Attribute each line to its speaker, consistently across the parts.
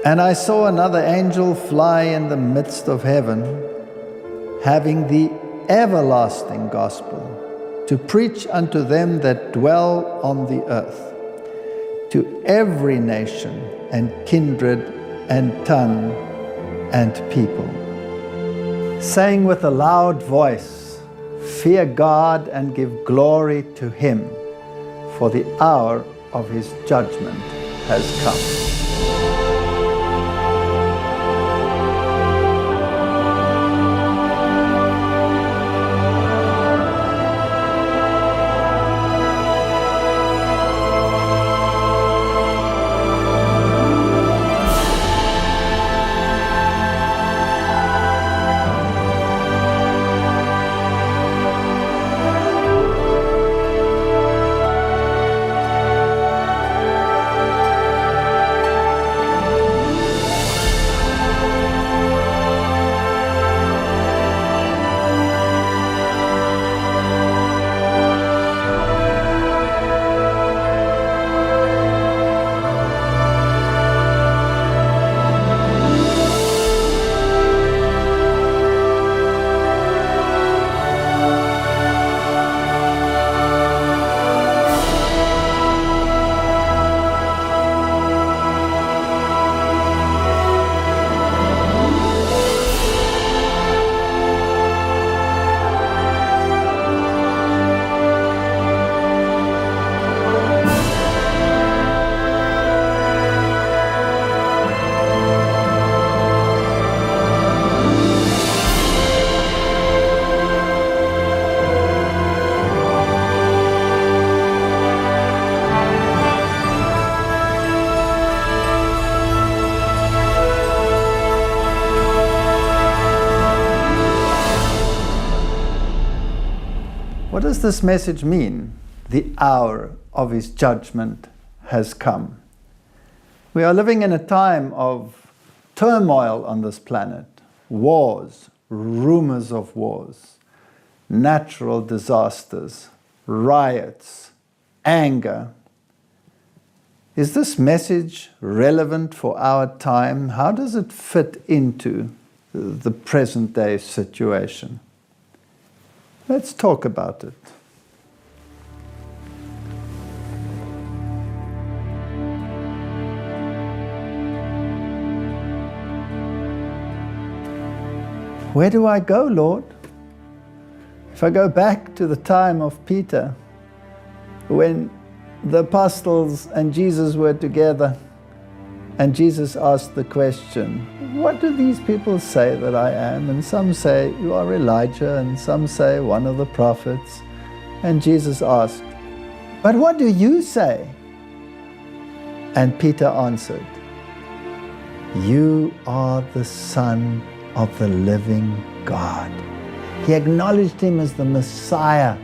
Speaker 1: And I saw another angel fly in the midst of heaven, having the everlasting gospel, to preach unto them that dwell on the earth, to every nation and kindred and tongue and people, saying with a loud voice, Fear God and give glory to Him, for the hour of His judgment has come. What does this message mean? The hour of His judgment has come. We are living in a time of turmoil on this planet. Wars, rumors of wars, natural disasters, riots, anger. Is this message relevant for our time? How does it fit into the present day situation? Let's talk about it. Where do I go, Lord? If I go back to the time of Peter, when the apostles and Jesus were together, and Jesus asked the question, what do these people say that I am? And some say, you are Elijah, and some say, one of the prophets. And Jesus asked, but what do you say? And Peter answered, you are the Son of the living God. He acknowledged Him as the Messiah.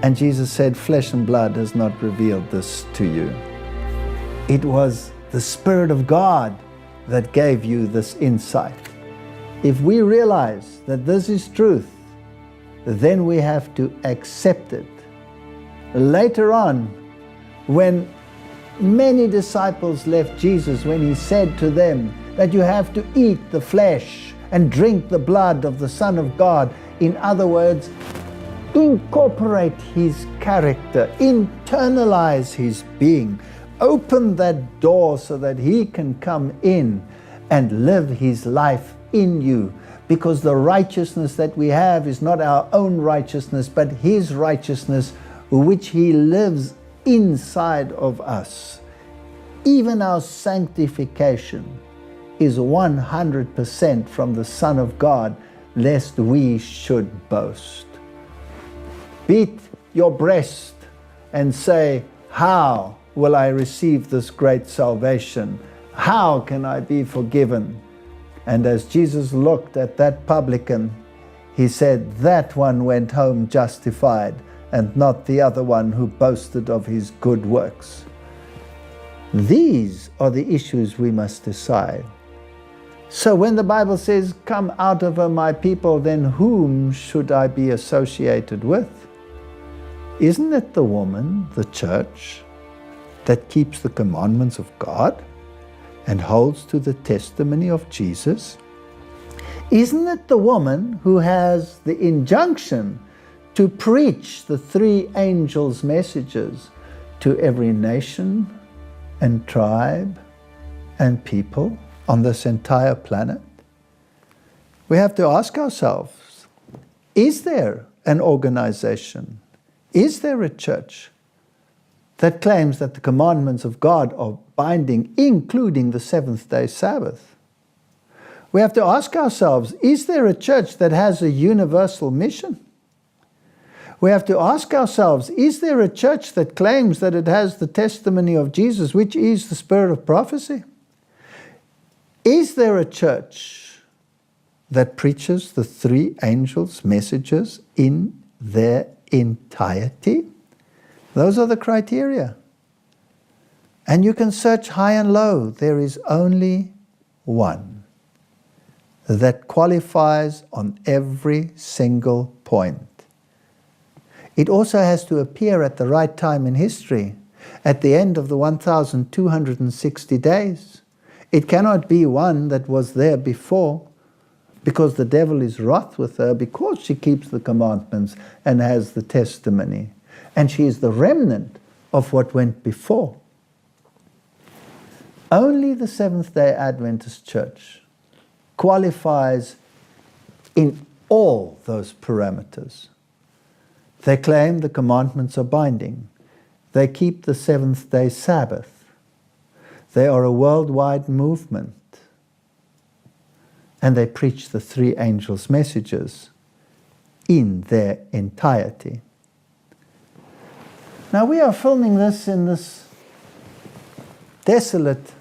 Speaker 1: And Jesus said, flesh and blood has not revealed this to you. It was the Spirit of God that gave you this insight. If we realize that this is truth, then we have to accept it. Later on, when many disciples left Jesus, when He said to them that you have to eat the flesh and drink the blood of the Son of God, in other words, incorporate His character, internalize His being, open that door so that He can come in and live His life in you. Because the righteousness that we have is not our own righteousness, but His righteousness, which He lives inside of us. Even our sanctification is 100% from the Son of God, lest we should boast. Beat your breast and say, how will I receive this great salvation? How can I be forgiven? And as Jesus looked at that publican, He said, that one went home justified, and not the other one who boasted of his good works. These are the issues we must decide. So when the Bible says, come out of her, my people, then whom should I be associated with? Isn't it the woman, the church, that keeps the commandments of God? and holds to the testimony of Jesus? Isn't it the woman who has the injunction to preach the three angels' messages to every nation and tribe and people on this entire planet? We have to ask ourselves, is there an organization, is there a church that claims that the commandments of God are binding, including the seventh-day Sabbath? We have to ask ourselves, is there a church that has a universal mission? We have to ask ourselves, is there a church that claims that it has the testimony of Jesus, which is the spirit of prophecy? Is there a church that preaches the three angels' messages in their entirety? Those are the criteria. And you can search high and low. There is only one that qualifies on every single point. It also has to appear at the right time in history, at the end of the 1,260 days. It cannot be one that was there before, because the devil is wroth with her because she keeps the commandments and has the testimony. And she is the remnant of what went before. Only the Seventh-day Adventist Church qualifies in all those parameters. They claim the commandments are binding. They keep the seventh-day Sabbath. They are a worldwide movement. And they preach the three angels' messages in their entirety. Now we are filming this in this desolate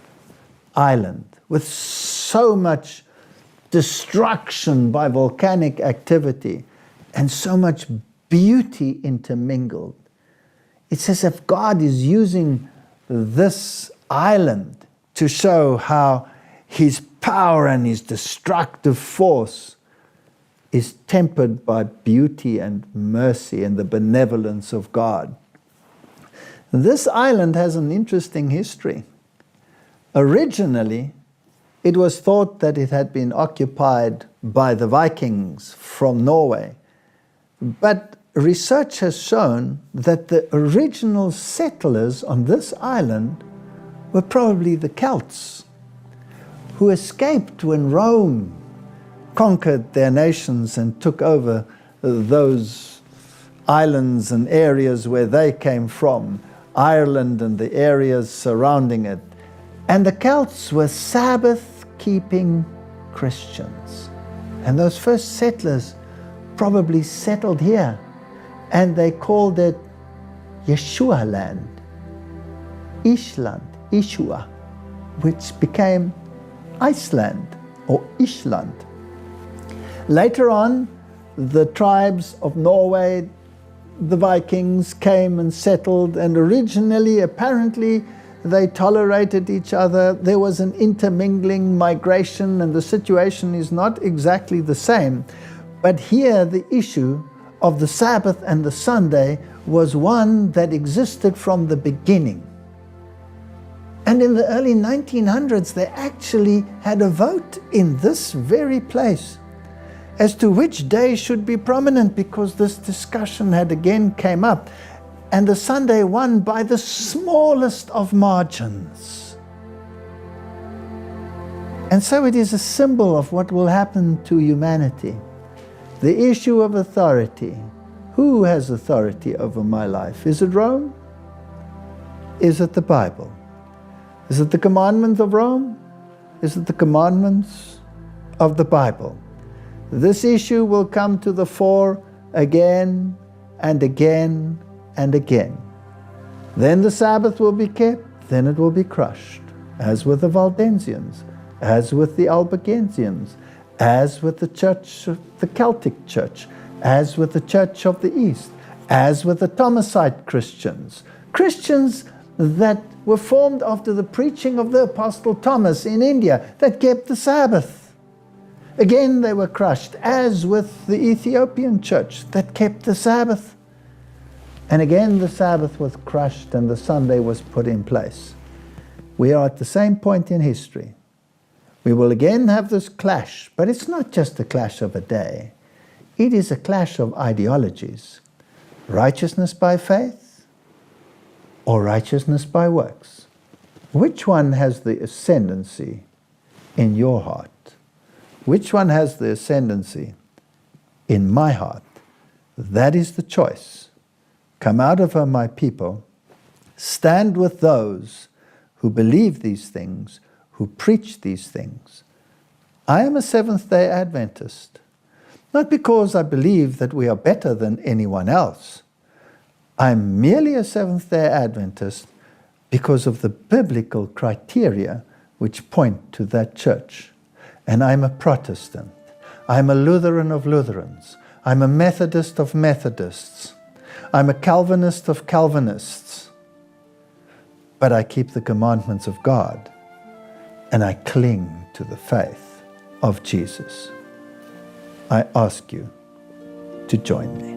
Speaker 1: island with so much destruction by volcanic activity and so much beauty intermingled. It's as if God is using this island to show how His power and His destructive force is tempered by beauty and mercy and the benevolence of God. This island has an interesting history. Originally, it was thought that it had been occupied by the Vikings from Norway. But research has shown that the original settlers on this island were probably the Celts, who escaped when Rome conquered their nations and took over those islands and areas where they came from, Ireland and the areas surrounding it. And the Celts were Sabbath-keeping Christians. And those first settlers probably settled here, and they called it Yeshua land, Ishland, Ishua, which became Iceland or Ishland. Later on, the tribes of Norway, the Vikings, came and settled, and originally, apparently, they tolerated each other. There was an intermingling migration, and the situation is not exactly the same. But here, the issue of the Sabbath and the Sunday was one that existed from the beginning. And in the early 1900s, they actually had a vote in this very place as to which day should be prominent, because this discussion had again came up. And the Sunday won by the smallest of margins. And so it is a symbol of what will happen to humanity. The issue of authority. Who has authority over my life? Is it Rome? Is it the Bible? Is it the commandments of Rome? Is it the commandments of the Bible? This issue will come to the fore again and again and again. Then the Sabbath will be kept, then it will be crushed, as with the Valdensians, as with the Albigensians, as with the church, the Celtic church, as with the Church of the East, as with the Thomasite Christians, Christians that were formed after the preaching of the Apostle Thomas in India, that kept the Sabbath. Again they were crushed, as with the Ethiopian church that kept the Sabbath. And again the Sabbath was crushed and the Sunday was put in place. We are at the same point in history. We will again have this clash, but it's not just a clash of a day. It is a clash of ideologies. Righteousness by faith or righteousness by works? Which one has the ascendancy in your heart? Which one has the ascendancy in my heart? That is the choice. Come out of her, my people. Stand with those who believe these things, who preach these things. I am a Seventh-day Adventist, not because I believe that we are better than anyone else. I'm merely a Seventh-day Adventist because of the biblical criteria which point to that church. And I'm a Protestant. I'm a Lutheran of Lutherans. I'm a Methodist of Methodists. I'm a Calvinist of Calvinists. But I keep the commandments of God, and I cling to the faith of Jesus. I ask you to join me.